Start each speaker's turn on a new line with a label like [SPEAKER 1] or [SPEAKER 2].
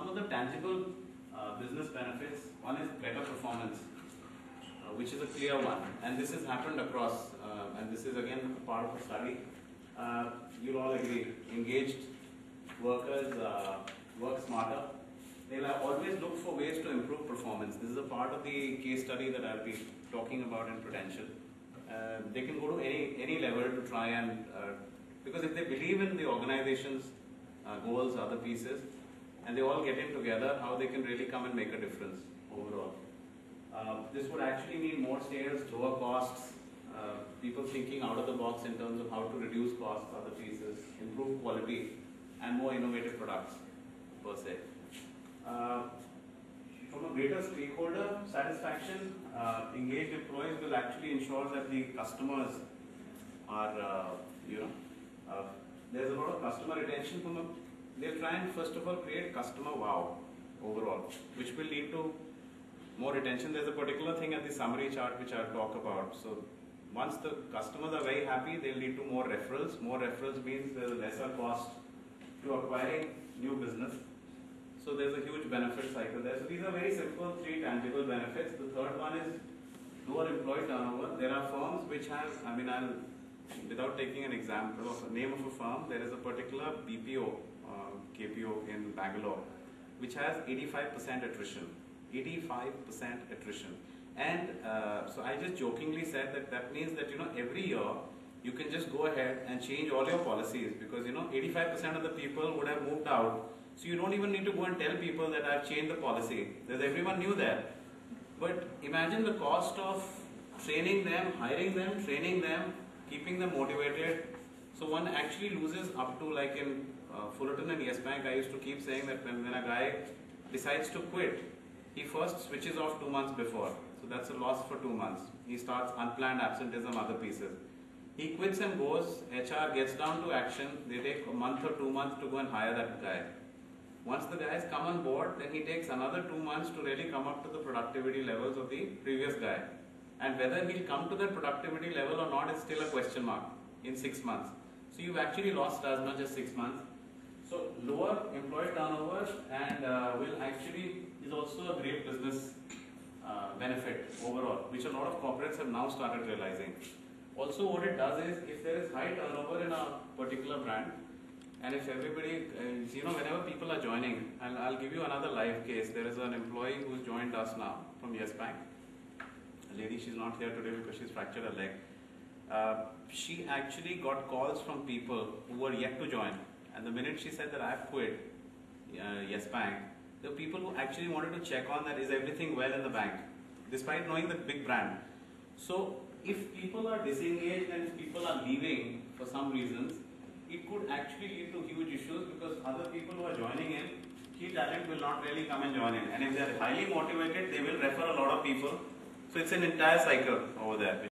[SPEAKER 1] of the tangible business benefits, one is better performance, which is a clear one, and this has happened across, and this is again part of a study. You'll all agree, engaged workers work smarter. They'll always look for ways to improve performance. This is a part of the case study that I'll be talking about in Prudential. They can go to any level to try and, because if they believe in the organization's goals, other pieces, and they all get in together, how they can really come and make a difference overall. This would actually mean more sales, lower costs, people thinking out of the box in terms of how to reduce costs, other pieces, improve quality, and more innovative products per se. From a greater stakeholder satisfaction, engaged employees will actually ensure that the customers are, there's a lot of customer retention from they'll try and first of all create customer wow overall, which will lead to more retention. There's a particular thing at the summary chart which I'll talk about. So once the customers are very happy, they'll lead to more referrals. More referrals means there's a lesser cost to acquiring new business. So there's a huge benefit cycle there. So these are very simple, three tangible benefits. The third one is lower employee turnover. There are firms which have, without taking an example of a name of a firm, there is a particular BPO, KPO in Bangalore, which has 85% attrition. 85% attrition. And so I just jokingly said that means that, every year you can just go ahead and change all your policies because, 85% of the people would have moved out. So you don't even need to go and tell people that I've changed the policy. Because everyone knew that. But imagine the cost of training them, hiring them, training them, keeping them motivated. So one actually loses up to, like in Fullerton and Yes Bank, I used to keep saying that when a guy decides to quit, he first switches off 2 months before. So that's a loss for 2 months. He starts unplanned absenteeism, other pieces. He quits and goes, HR gets down to action, they take a month or 2 months to go and hire that guy. Once the guys come on board, then he takes another 2 months to really come up to the productivity levels of the previous guy. And whether he'll come to that productivity level or not is still a question mark in 6 months. So you've actually lost as much as 6 months. So lower employee turnover and is also a great business benefit overall, which a lot of corporates have now started realizing. Also what it does is, if there is high turnover in a particular brand, and if everybody, whenever people are joining, and I'll give you another live case. There is an employee who's joined us now from Yes Bank. A lady, she's not here today because she's fractured her leg. She actually got calls from people who were yet to join. And the minute she said that I've quit Yes Bank, there were people who actually wanted to check on that is everything well in the bank, despite knowing the big brand. So if people are disengaged and if people are leaving for some reasons, it could actually lead to huge issues because other people who are joining in, key talent will not really come and join in. And if they are highly motivated, they will refer a lot of people. So it's an entire cycle over there.